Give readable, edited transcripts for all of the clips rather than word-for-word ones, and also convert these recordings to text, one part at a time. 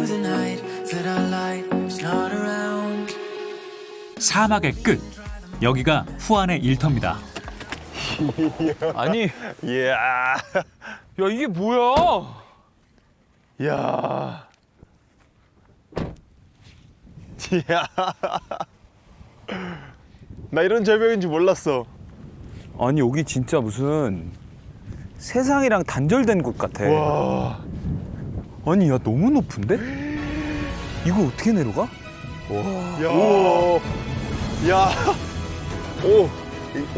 losing height, that our light is not around. 사막의 끝. 여기가 후안의 일터입니다. 아니, 이야. 야 이게 뭐야? 이야. 이야. 나 이런 절벽인지 몰랐어. 아니 여기 진짜 무슨 세상이랑 단절된 곳 같아. 와. 아니 야 너무 높은데? 이거 어떻게 내려가? 야. 오. 야. 오.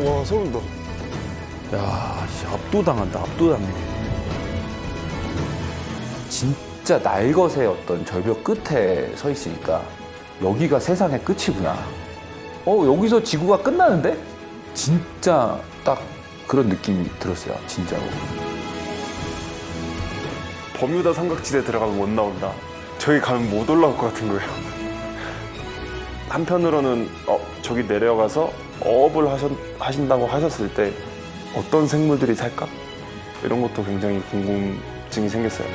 와, 소름 돋아. 야, 씨, 압도당한다, 압도당해. 진짜 날것의 어떤 절벽 끝에 서 있으니까 여기가 세상의 끝이구나. 여기서 지구가 끝나는데? 진짜 딱 그런 느낌이 들었어요, 진짜로. 버뮤다 삼각지대 들어가면 못 나온다. 저기 가면 못 올라올 것 같은 거예요. 한편으로는 저기 내려가서 어업을 하신다고 하셨을 때 어떤 생물들이 살까? 이런 것도 굉장히 궁금증이 생겼어요.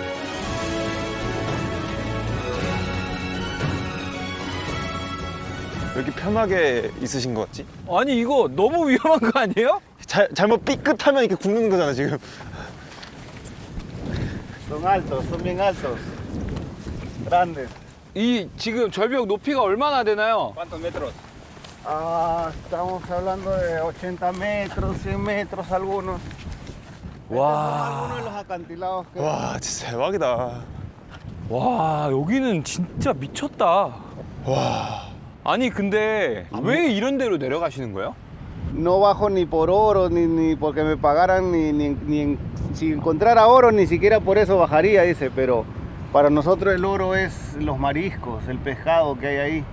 여기 편하게 있으신 것 같지? 아니 이거 너무 위험한 거 아니에요? 잘못 삐끗하면 이렇게 굽는 거잖아 지금. Son altos, son bien altos. Grandes. 이 지금 절벽 높이가 얼마나 되나요? ¿Cuántos metros? Estamos hablando de 80 metros, 100 metros algunos. 와, Algunos de los acantilados que... 와 진짜 대박이다. 와 여기는 진짜 미쳤다. 와. 아니 근데 왜 이런 데로 내려가시는 거예요? No bajo ni por oro, ni porque me pagaran, si encontrara oro, ni siquiera por eso bajaría, dice, pero para nosotros el oro es los mariscos, el pescado que hay ahí.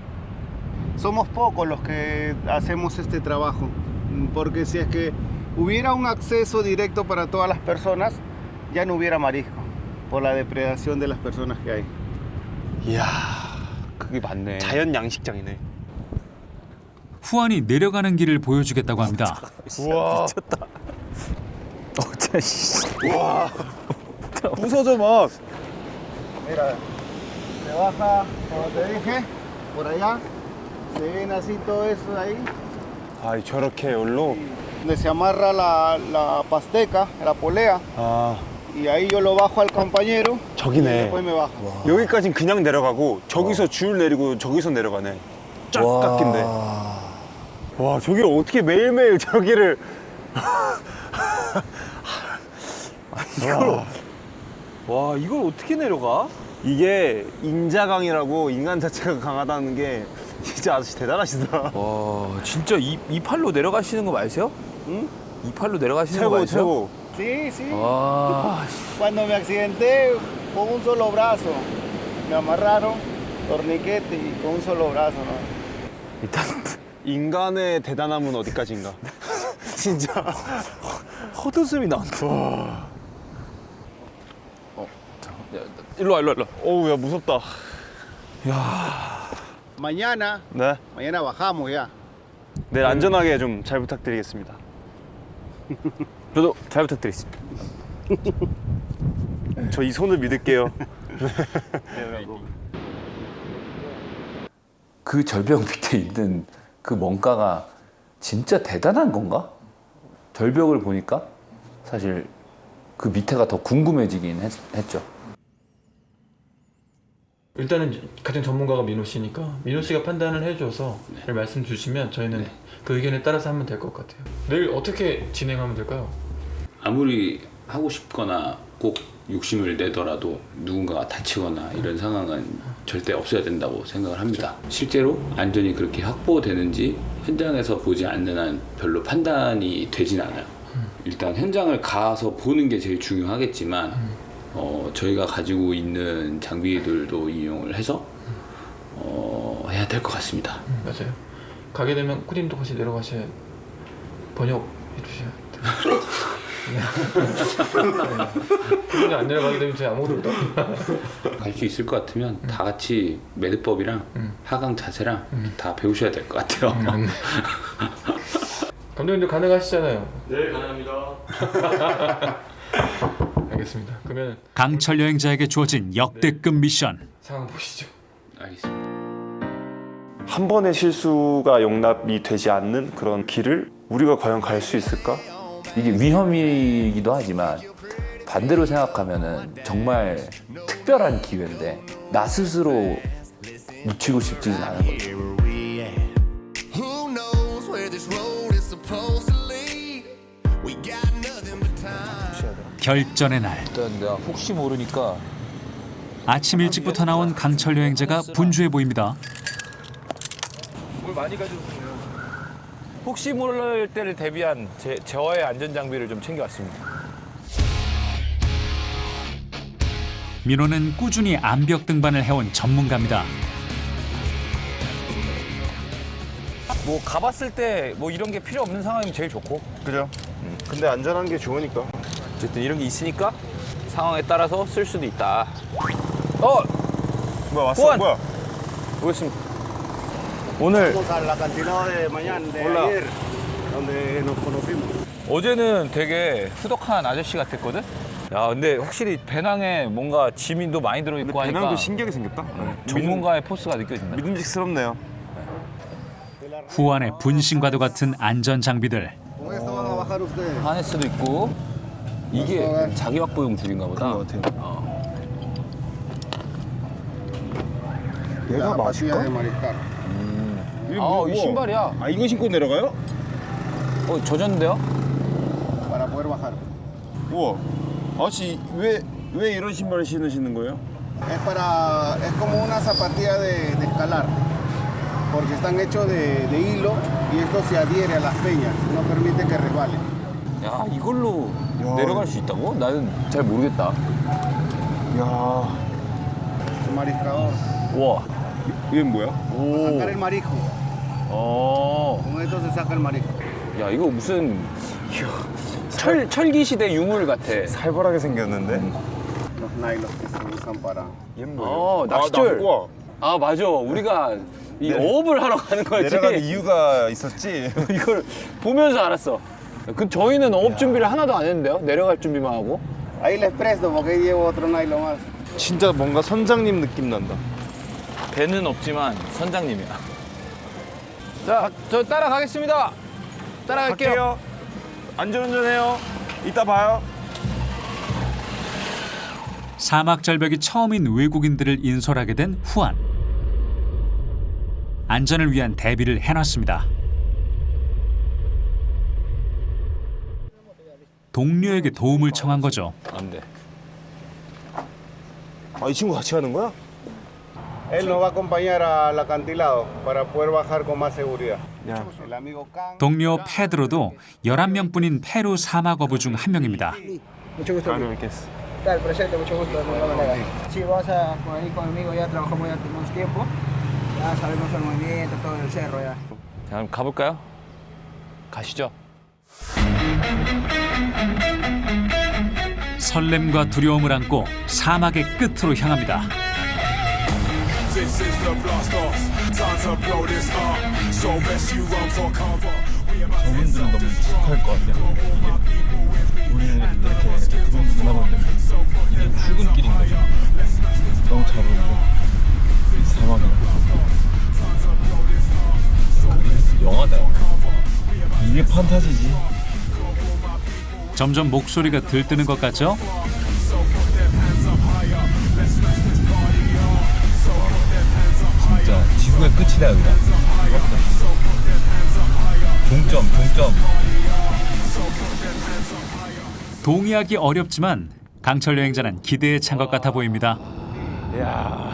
Somos pocos los que hacemos este trabajo, porque si es que hubiera un acceso directo para todas las personas, ya no hubiera marisco, por la depredación de las personas que hay. 이야. 그게 맞네. 자연 양식장이네. 후안이 내려가는 길을 보여주겠다고 합니다. 우와. 미쳤다. 진짜 씨. 부서져 막. Mira, se baja, como te dije, por allá, se ven así todo eso de ahí, 아, 저렇게 열로. donde se amarra la pasteca, la polea, 아, y ahí yo lo bajo al compañero y 저기네. después me bajo. 여기까진 그냥 내려가고 저기서 줄 내리고 저기서 내려가네. 쫙 깎인데. 와, 저기를 어떻게 매일매일 저기를. 와 이걸 어떻게 내려가? 이게 인자강이라고 인간 자체가 강하다는 게 진짜 아저씨 대단하시다. 와 진짜 이 팔로 내려가시는 거 맞으세요? ¿Mm? 이 팔로 내려가시는 거 최고, 맞으세요? 최고. Sí, sí. 와 Cuando me accidenté con un solo brazo, me amarraron torniquete y con un solo brazo, ¿no? 일단 인간의 대단함은 어디까지인가? 진짜. 헛웃음이 나온다. 일로 와. 어우, 야, 무섭다. Mañana, 네. mañana bajamos ya. 내일 안전하게 좀 잘 부탁드리겠습니다. 저도 잘 부탁드리겠습니다. 저 이 손을 믿을게요. 그 절벽 밑에 있는 그 뭔가가 진짜 대단한 건가? 절벽을 보니까 사실 그 밑에가 더 궁금해지긴 했죠. 일단은 가장 전문가가 민호 씨니까 민호 씨가 판단을 해줘서 잘 말씀 주시면 저희는 그 의견에 따라서 하면 될 것 같아요. 내일 어떻게 진행하면 될까요? 아무리 하고 싶거나 꼭 욕심을 내더라도 누군가가 다치거나 이런 상황은 절대 없어야 된다고 생각을 합니다. 실제로 안전이 그렇게 확보되는지 현장에서 보지 않는 한 별로 판단이 되진 않아요. 일단 현장을 가서 보는 게 제일 중요하겠지만 저희가 가지고 있는 장비들도 이용을 해서 해야 될 것 같습니다. 맞아요. 가게 되면 쿠님도 같이 내려가셔야 번역해 주셔야 돼요. 쿠님이 안 내려가게 되면 저희 아무것도 못해요. 갈 수 있을 것 같으면 다 같이 매듭법이랑 하강 자세랑 다 배우셔야 될 것 같아요. 감독님도 가능하시잖아요. 네, 가능합니다. 알겠습니다. 그러면 강철 여행자에게 주어진 역대급 미션. 상황 보시죠. 알겠습니다. 한 번의 실수가 용납이 되지 않는 그런 길을 우리가 과연 갈 수 있을까? 이게 위험이기도 하지만 반대로 생각하면은 정말 특별한 기회인데 나 스스로 놓치고 싶지는 않은 거죠. Who knows where this road is supposed to lead? We got nothing but time. 결전의 날. 일단 내가 혹시 모르니까 아침 일찍부터 나온 강철 여행자가 분주해 보입니다. 혹시 모를 때를 대비한 저의 안전 장비를 좀 챙겨왔습니다. 민호는 꾸준히 암벽 등반을 해온 전문가입니다. 뭐 가봤을 때 뭐 이런 게 필요 없는 상황이면 제일 좋고. 그죠? 근데 안전한 게 좋으니까. 어쨌든 이런 게 있으니까 상황에 따라서 쓸 수도 있다. 뭐야 왔어? 후안! 뭐야? 그렇습니다. 오늘 Vamos al acantilado de mañana, de Hola. ayer, donde nos conocimos. 어제는 되게 후덕한 아저씨 같았거든? 야, 근데 확실히 배낭에 뭔가 지민도 많이 들어있고 하니까 신기하게 생겼다. 전문가의 포스가 느껴진다. 믿음직스럽네요. 후안의 분신과도 같은 안전 장비들. Con esto van a bajar ustedes. 하네스도 있고 이게 자기 확보용 줄인가 보다. Las zapatillas de mariscal. 아, 이 신발이야. 아 이거 신고 내려가요? 젖었는데요? Para poder bajar. 우와. 아저씨 왜 이런 신발을 신으시는 거예요? Es como una zapatilla de escalar, porque están hechos de hilo y esto se adhiere a las peñas, no permite que resbalen. 야, 이걸로 내려갈 수 있다고? 나는 잘 모르겠다. 야. El mariscador. 우와. 이건 뭐야? Para sacar el marisco. Con esto se saca el marisco. 야, 이거 무슨 철기 시대 유물 같아. 살벌하게 생겼는데? Los nylons que se usan para. 얘는 뭐예요? 낚싯줄. 우와. 아, 맞아. 우리가 이 어업을 하러 가는 거지. 내려가는 이유가 있었지. 이걸 보면서 알았어. 저희는 어업 준비를 하나도 안 했는데요? 내려갈 준비만 하고. Ahí les presto porque ahí llevo otro nylon más. 진짜 뭔가 선장님 느낌 난다. 배는 없지만 선장님이야. 자, 저 따라가겠습니다. 따라갈게요. 안전운전해요. 이따 봐요. 사막 절벽이 처음인 외국인들을 인솔하게 된 후안. 안전을 위한 대비를 해놨습니다. 동료에게 도움을 청한 거죠. 안 돼. 아, 이 친구 같이 가는 거야? Él nos va a acompañar al acantilado para poder bajar con más seguridad. 야. El amigo Can. 동료 페드로도 11명뿐인 페루 사막 어부 중 한 명입니다. Mucho gusto. Claro, ¿qué es? Tal, presente, mucho gusto. Sí, vas a venir conmigo, ya trabajamos ya tenemos tiempo. Ya sabemos el movimiento, todo el cerro ya. 자, 그럼 가볼까요? 가시죠. 설렘과 두려움을 안고 사막의 끝으로 향합니다. 저분들은 너무 익숙할 것 같아요. 이게 우리는 이렇게 두근두근하고 있는데 이게 출근길인 거죠. 너무 잘 어울리죠. 이 사막이랑 영화다. 이게 판타지지. 점점 목소리가 들뜨는 것 같죠? 진짜 지구의 끝이다 여기가. 종점. 동의하기 어렵지만 강철 여행자는 기대에 찬 것 같아 보입니다. 이야.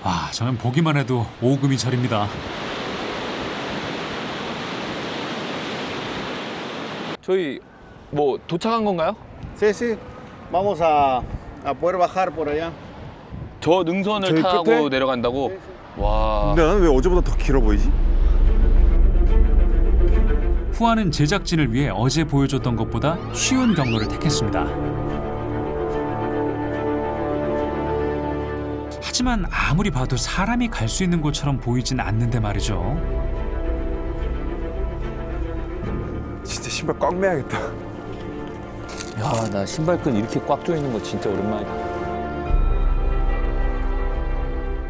아, 저는 보기만 해도 오금이 저립니다. 저희 뭐 도착한 건가요? Sí, sí. Vamos a poder bajar por allá. 저 능선을 저기 타고 끝에? 내려간다고? 와. 근데 나는 왜 어제보다 더 길어 보이지? 후안은 제작진을 위해 어제 보여줬던 것보다 쉬운 경로를 택했습니다. 하지만 아무리 봐도 사람이 갈 수 있는 곳처럼 보이진 않는데 말이죠. 진짜 신발 꽉 매야겠다. 야, 나 신발끈 이렇게 꽉 조이는 거 진짜 오랜만이다.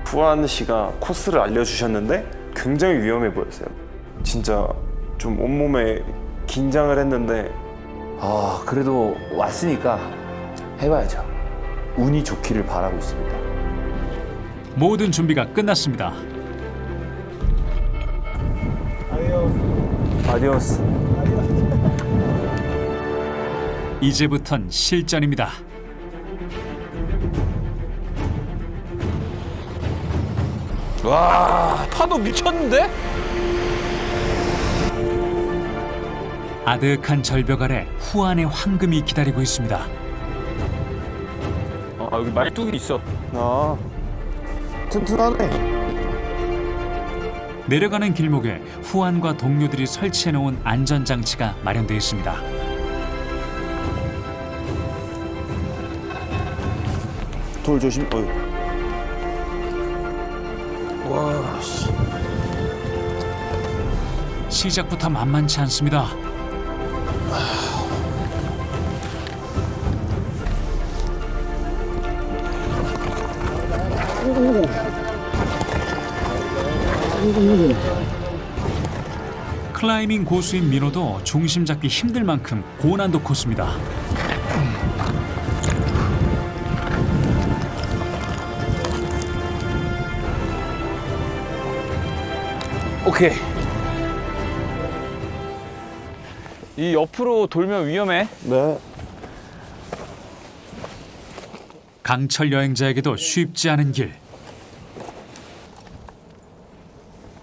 후안 씨가 코스를 알려주셨는데 굉장히 위험해 보였어요. 진짜 좀 온몸에 긴장을 했는데 아, 그래도 왔으니까 해봐야죠. 운이 좋기를 바라고 있습니다. 모든 준비가 끝났습니다. 아디오스. 이제부턴 실전입니다. 와, 파도 미쳤는데? 아득한 절벽 아래 후안의 황금이 기다리고 있습니다. 아, 여기 말뚝이 있어. 아, 튼튼하네. 내려가는 길목에 후안과 동료들이 설치해놓은 안전장치가 마련되어 있습니다. 돌 조심. 와, 씨. 시작부터 만만치 않습니다. 클라이밍 고수인 민호도 중심 잡기 힘들 만큼 고난도 코스입니다. 오케이. 이 옆으로 돌면 위험해. 네. 강철 여행자에게도 쉽지 않은 길.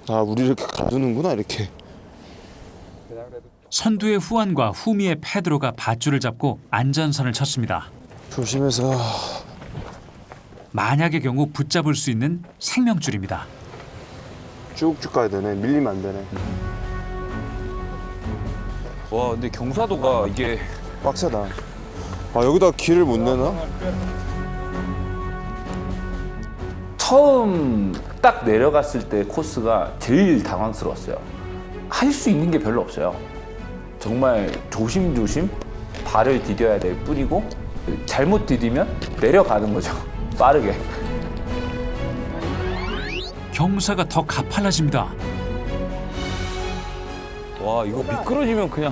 아, 우리 이렇게 가두는구나 이렇게. 선두의 후안과 후미의 페드로가 밧줄을 잡고 안전선을 쳤습니다. 조심해서. 만약의 경우 붙잡을 수 있는 생명줄입니다. 쭉쭉 가야 되네. 밀리면 안 되네. 와, 근데 경사도가 이게 빡세다. 아, 여기다 길을 못 내나? 처음 딱 내려갔을 때 코스가 제일 당황스러웠어요. 할 수 있는 게 별로 없어요. 정말 조심조심 발을 디뎌야 될 뿐이고 잘못 디디면 내려가는 거죠. 빠르게. 경사가 더 가팔라집니다. 와, 이거 미끄러지면 그냥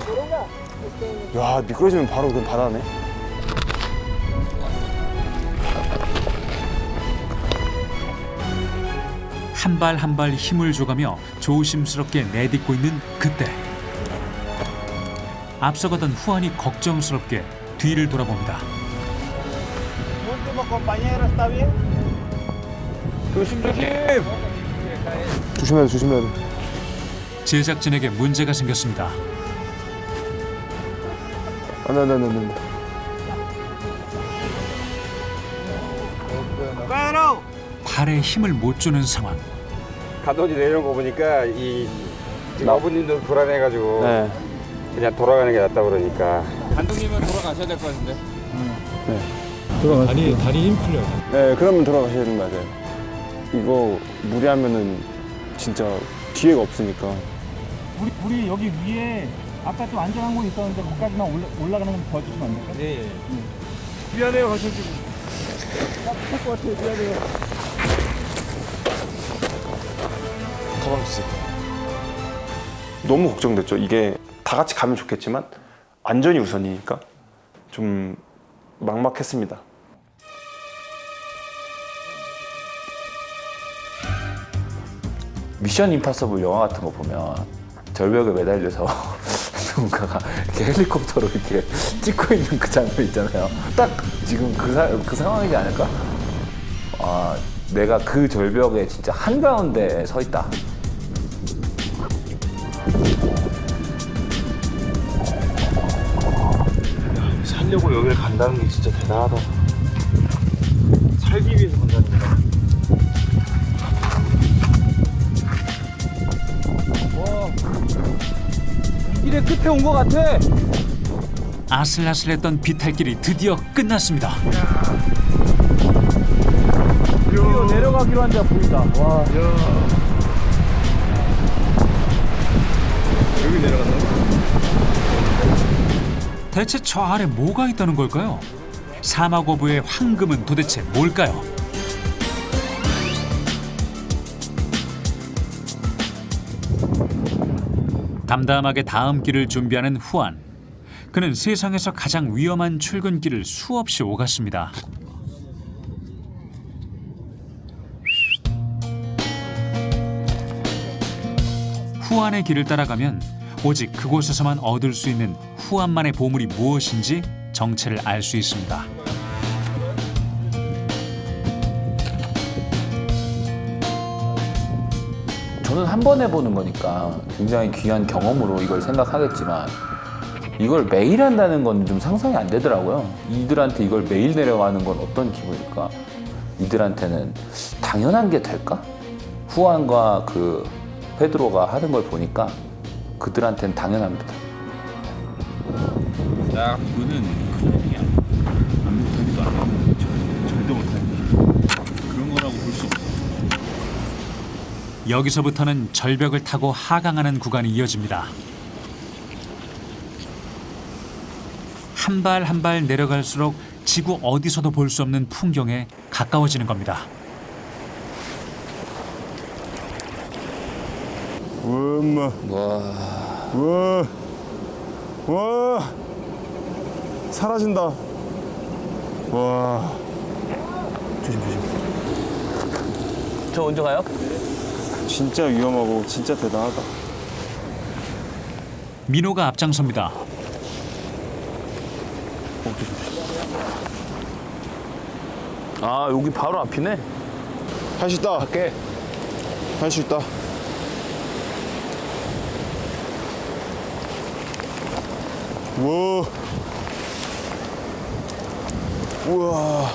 야, 미끄러지면 바로 그냥 바다네. 한 발 한 발 힘을 줘가며 조심스럽게 내딛고 있는 그때 앞서가던 후안이 걱정스럽게 뒤를 돌아봅니다. 조심해야 돼, 조심해야 돼. 제작진에게 문제가 생겼습니다. 안 돼, 안 돼, 안 돼, 안 돼. 발에 힘을 못 주는 상황. 가더니 내려온 거 보니까 이 지금 어부님도 불안해가지고 네. 그냥 돌아가는 게 낫다 그러니까. 감독님은 돌아가셔야 될 것 같은데. 다리 힘 풀려요. 네, 그러면 돌아가셔야 되는 거 맞아요. 이거 무리하면은 진짜 기회가 없으니까. 우리 여기 위에 아까 좀 안전한 곳 있었는데 거기까지만 올라가는 건 도와주시면 안 될까요? 네. 미안해요, 가셔가지고. 할 것 같아요, 미안해요. 가방 주세요. 너무 걱정됐죠. 이게 다 같이 가면 좋겠지만 안전이 우선이니까 좀 막막했습니다. 미션 임파서블 영화 같은 거 보면 절벽에 매달려서 누군가가 이렇게 헬리콥터로 이렇게 찍고 있는 그 장면 있잖아요. 딱 지금 그 상황이지 않을까? 아, 내가 그 절벽에 진짜 한가운데 서 있다. 살려고 여기를 간다는 게 진짜 대단하다. 살기 위해서 간다는 거다. 이 길의 끝에 온 것 같아. 아슬아슬했던 비탈길이 드디어 끝났습니다. 드디어 내려가기로 한 자 보인다. 와. 여기 내려간다고? 대체 저 아래 뭐가 있다는 걸까요? 사막 어부의 황금은 도대체 뭘까요? 담담하게 다음 길을 준비하는 후안. 그는 세상에서 가장 위험한 출근길을 수없이 오갔습니다. 후안의 길을 따라가면 오직 그곳에서만 얻을 수 있는 후안만의 보물이 무엇인지 정체를 알 수 있습니다. 저는 한 번 해보는 거니까 굉장히 귀한 경험으로 이걸 생각하겠지만 이걸 매일 한다는 건 좀 상상이 안 되더라고요. 이들한테 이걸 매일 내려가는 건 어떤 기분일까? 이들한테는 당연한 게 될까? 후안과 그 페드로가 하는 걸 보니까 그들한테는 당연합니다. 야, 그거는 그냥 안 못하기도 안 하고 절대 못하는 그런 거라고 볼 수 없어. 여기서부터는 절벽을 타고 하강하는 구간이 이어집니다. 한 발 한 발 내려갈수록 지구 어디서도 볼 수 없는 풍경에 가까워지는 겁니다. 엄마. 와. 사라진다. 와. 조심. 저 언제 가요? 진짜 위험하고 진짜 대단하다. 민호가 앞장섭니다. 아, 여기 바로 앞이네. 할 수 있다. 갈게. 할 수 있다. 우와.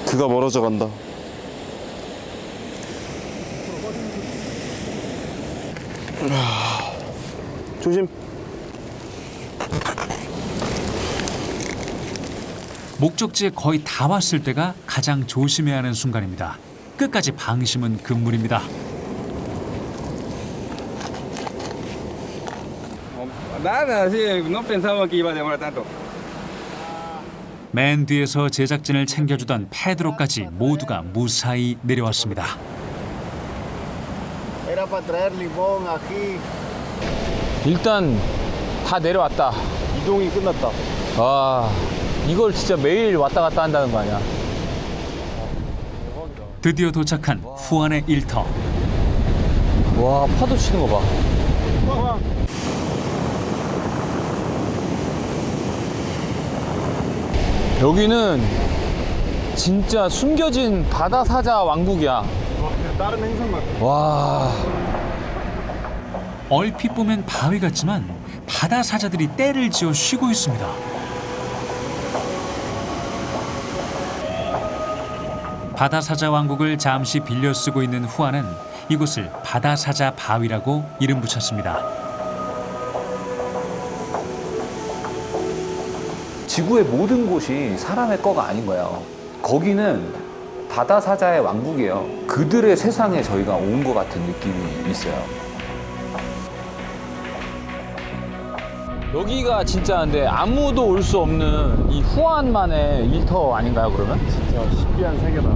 그가 멀어져 간다. 조심. 목적지에 거의 다 왔을 때가 가장 조심해야 하는 순간입니다. 끝까지 방심은 금물입니다. Nada, sí, no pensaba que iba a demorar tanto. 맨 뒤에서 제작진을 챙겨주던 페드로까지 모두가 무사히 내려왔습니다. Era para traer limón, ají. 일단 다 내려왔다. 이동이 끝났다. 와, 이걸 진짜 매일 왔다 갔다 한다는 거 아니야? 드디어 도착한 후안의 일터. 와, 파도 치는 거 봐. 여기는 진짜 숨겨진 바다 사자 왕국이야. 다른 행성 같아. 와, 얼핏 보면 바위 같지만 바다 사자들이 떼를 지어 쉬고 있습니다. 바다 사자 왕국을 잠시 빌려 쓰고 있는 후안은 이곳을 바다 사자 바위라고 이름 붙였습니다. 지구의 모든 곳이 사람의 거가 아닌 거예요. 거기는 바다 사자의 왕국이에요. 그들의 세상에 저희가 온 것 같은 느낌이 있어요. 여기가 진짜 근데 아무도 올 수 없는 이 후안만의 일터 아닌가요, 그러면? 진짜 신기한 세계다.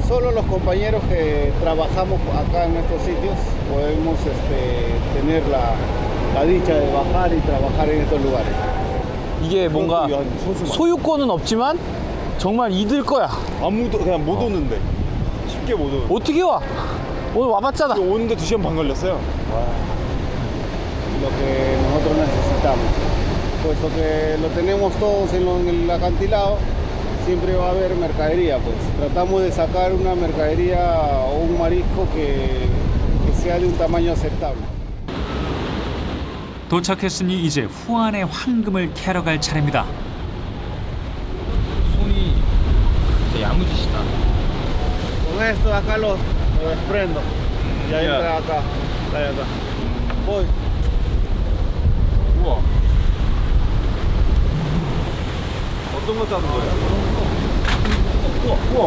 Solo los compañeros que trabajamos acá en estos sitios podemos tener la dicha de bajar y trabajar en estos lugares. 이게 뭔가 소유권은 없지만 정말 이들 거야. 아무도 그냥 못 오는데. 쉽게 못 오는데. 어떻게 와? 오늘 와봤잖아. 오는데 2시간 반 걸렸어요. Lo que nosotros necesitamos. Puesto que lo tenemos todos en el acantilado, siempre va a haber mercadería, pues. Tratamos de sacar una mercadería o un marisco que sea de un tamaño aceptable. 도착했으니 이제 후안의 황금을 캐러 갈 차례입니다. 손이 진짜 야무지시다. Con esto acá lo desprendo. Ya entra acá. Dale acá. Voy. 우와. 어떤 거 따는 거예요? 우와.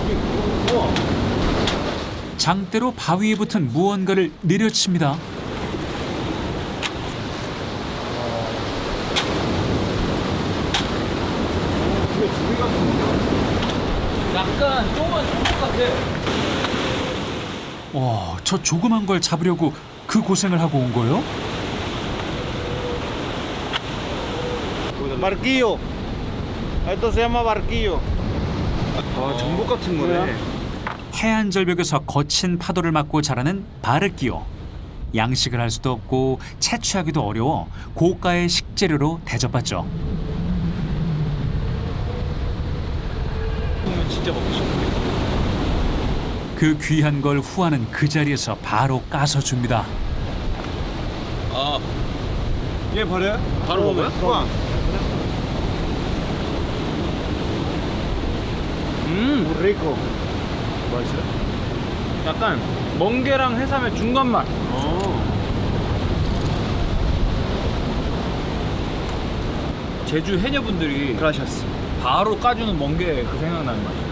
이게 우와. 장대로 바위에 붙은 무언가를 내려칩니다. 약간 조그만 전복 같아. 와, 저 조그만 걸 잡으려고 그 고생을 하고 온 거예요? Barquillo. Esto se llama barquillo. 아 전복 같은 거네. 해안 절벽에서 거친 파도를 맞고 자라는 바르끼오. 양식을 할 수도 없고 채취하기도 어려워 고가의 식재료로 대접받죠. 진짜 먹고 싶어. 그 귀한 걸 후아는 그 자리에서 바로 까서 줍니다. 아, 얘 버려요? 바로 먹어요? 우와. Muy rico. 맛있어요? 약간 멍게랑 해삼의 중간 맛. 제주 해녀분들이 그라시아스. 바로 까주는 멍게 그 생각나는 맛이야.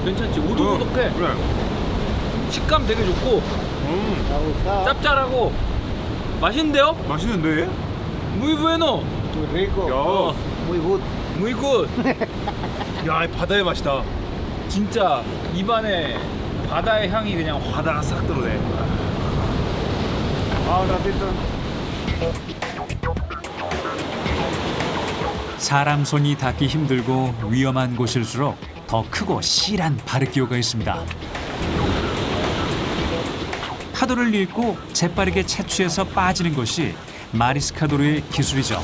괜찮지? 오독오독해. 그래. 식감 되게 좋고 짭짤하고 맛있는데요? 맛있는데? Muy bueno. Muy rico. 야, Muy good. Muy good. 야, 이 바다의 맛이다. 진짜 입안에 바다의 향이 그냥 바다가 싹 들어오네. Ah, un ratito. 사람 손이 닿기 힘들고 위험한 곳일수록 더 크고 실한 바르끼오가 있습니다. 파도를 잇고 재빠르게 채취해서 빠지는 것이 마리스카도르의 기술이죠.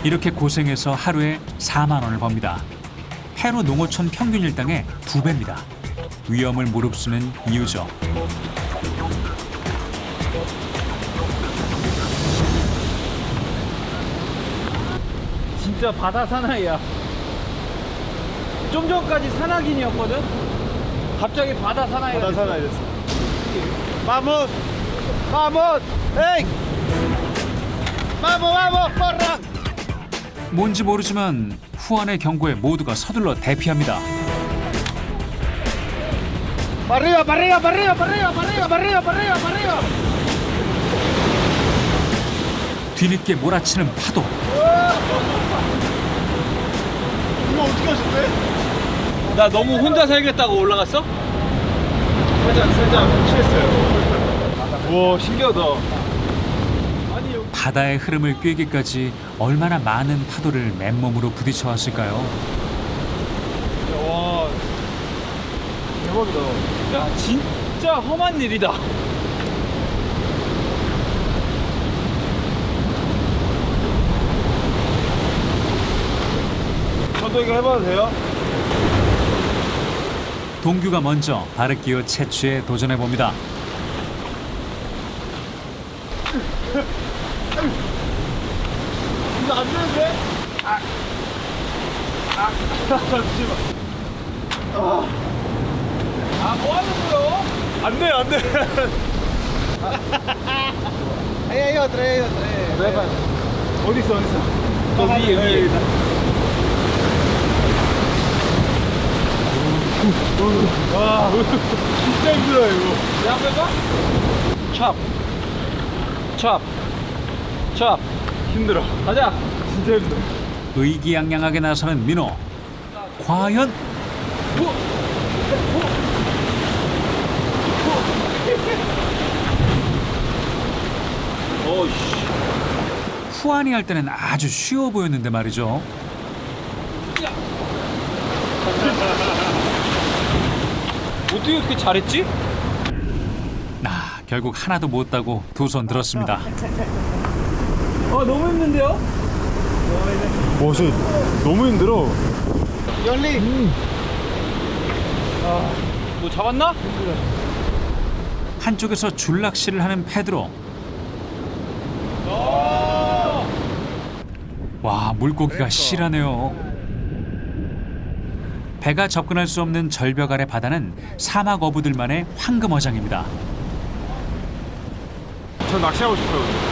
이렇게 고생해서 하루에 4만 원을 법니다. 페루 농어촌 평균 일당의 2배입니다. 위험을 무릅쓰는 이유죠. 진짜 바다 사나이야. 좀 전까지 산악인이었거든? 갑자기 바다 사나이가 Baja 됐어. sana eres. Vamos. Vamos. Hey. Vamos, vamos, corran. 뭔지 모르지만 후안의 경고에 모두가 서둘러 대피합니다. Para arriba, para arriba, para arriba, para arriba, para arriba, para arriba, para arriba, para arriba. 뒤늦게 몰아치는 파도. 이거 어떻게 하셨대? 나 너무 혼자 살겠다고 올라갔어? 살짝 취했어요. 우와, 신기하다. 바다의 흐름을 꿰기까지 얼마나 많은 파도를 맨몸으로 부딪혀 왔을까요? 와, 대박이다. 야, 진짜 험한 일이다. 저도 이거 해봐도 돼요? 동규가 먼저 바르끼오 채취에 도전해 봅니다. 이거 안 되는데? 뭐 하는 거요? 안 돼, 안 돼. Ahí hay otra, ahí hay otra. 어디 있어, 어디 있어? 저 위에. 와, 진짜 힘들어 이거. 내가 한번 해봐? 찹. 찹. 찹. 힘들어. 가자. 진짜 힘들어. 의기양양하게 나서는 민호. 과연 후안이 할 때는 아주 쉬워 보였는데 말이죠. 어떻게 그렇게 잘했지? 결국 하나도 못 따고 두 손 들었습니다. 너무 힘든데요? 와, 진짜 너무 힘들어. Johnny. 뭐 잡았나? 한쪽에서 줄낚시를 하는 페드로. 와, 물고기가 실하네요. 배가 접근할 수 없는 절벽 아래 바다는 사막 어부들만의 황금어장입니다. 저 낚시하고 싶어요.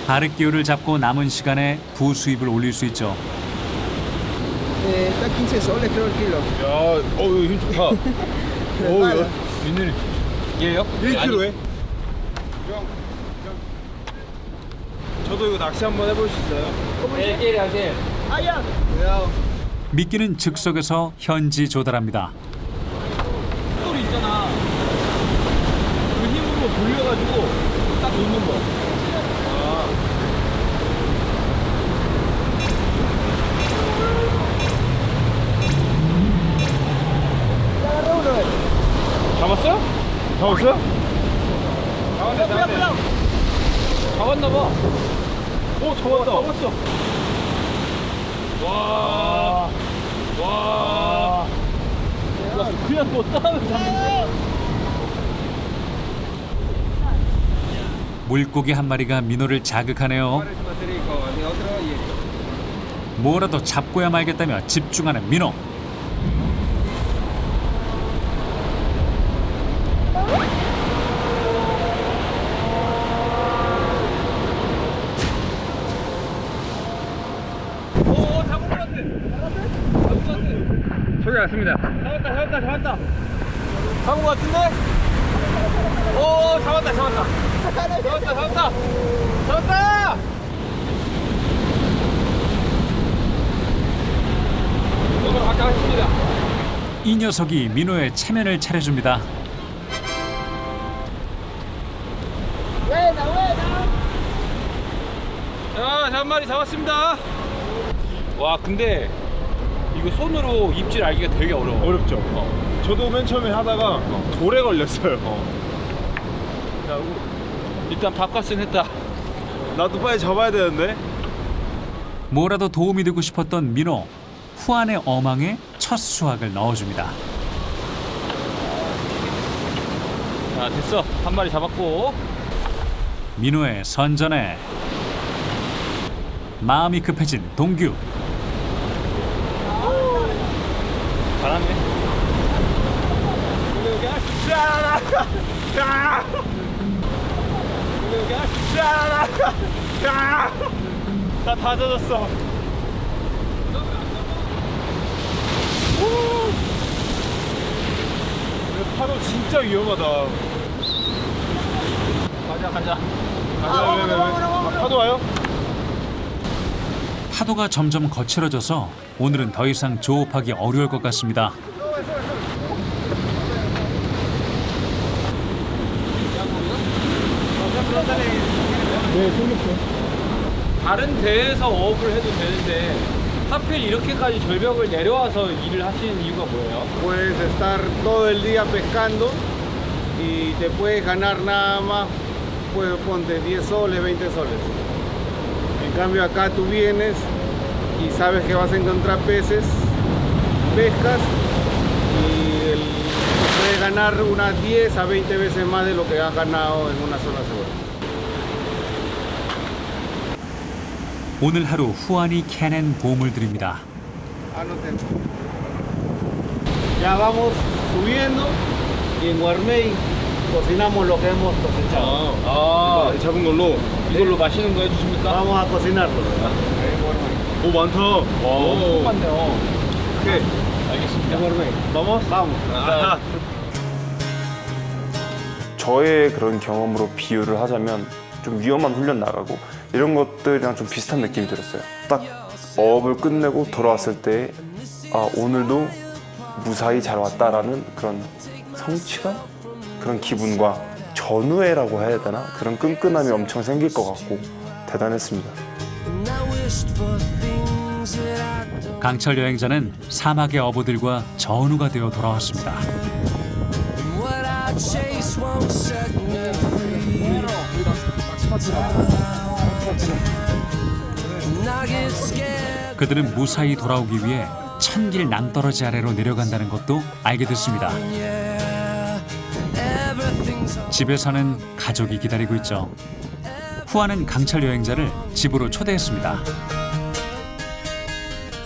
바르끼오를 잡고 남은 시간에 부수입을 올릴 수 있죠. Está 15 soles creo el kilo. 야, 힘 좋다. 오, 웬일? 얘요? 1kg에? 저도 이거 낚시 한번 해볼 수 있어요? 미끼는 즉석에서 현지 조달합니다. 돌이 있잖아. 그 힘으로 돌려가지고 딱 놓는 거. 잡았어요? 잡았어요? 잡았나 봐. 오, 잡았다. 잡았어. 와. 와. 그냥 뭐 따면 잡는데? 물고기 한 마리가 민호를 자극하네요. 뭐라도 잡고야 말겠다며 집중하는 민호. 소리 났습니다. 잡았다. 잡은 거 같은데? 오, 잡았다. 잡았다. 오늘 아까 했습니다. 이 녀석이 민호의 체면을 차려줍니다. 자, 한 마리 잡았습니다. 와, 근데 이거 손으로 입질 알기가 되게 어려워. 어렵죠? 저도 맨 처음에 하다가 돌에 걸렸어요. 자, 일단 바깥은 했다. 나도 빨리 잡아야 되는데. 뭐라도 도움이 되고 싶었던 민호. 후안의 어망에 첫 수확을 넣어줍니다. 자, 됐어. 한 마리 잡았고. 민호의 선전에 마음이 급해진 동규. 잘하네. 나 다 젖었어. 파도 진짜 위험하다. 가자. 왜? 파도 와요? 파도가 점점 거칠어져서 오늘은 더 이상 조업하기 어려울 것 같습니다. 다른 배에서 어업을 해도 되는데 하필 이렇게까지 절벽을 내려와서 일을 하시는 이유가 뭐예요? Puedes estar todo el día pescando y te puedes ganar nada más, pues ponte 10 soles, 20 soles. En cambio acá tú vienes y sabes que vas a encontrar peces, pescas y puedes ganar unas 10 a 20 veces más de lo que has ganado en una sola semana. 오늘 하루 후안이 캐낸 보물들입니다. Ya vamos subiendo y en Guarmey cocinamos lo que hemos cosechado. 잡은 걸로. 이걸로 맛있는 거 해주십니까? Vamos a cocinarlo. 오, 많다. 와, 엄청 많네요. 오케이. 알겠습니다. Vamos. 저의 그런 경험으로 비유를 하자면 좀 위험한 훈련 나가고 이런 것들이랑 좀 비슷한 느낌이 들었어요. 딱 어업을 끝내고 돌아왔을 때 아, 오늘도 무사히 잘 왔다라는 그런 성취감? 그런 기분과 전우애라고 해야 되나? 그런 끈끈함이 엄청 생길 것 같고 대단했습니다. 강철 여행자는 사막의 어부들과 전우가 되어 돌아왔습니다. 그들은 무사히 돌아오기 위해 천길 낭떠러지 아래로 내려간다는 것도 알게 됐습니다. 집에서는 가족이 기다리고 있죠. 후안은 강철 여행자를 집으로 초대했습니다.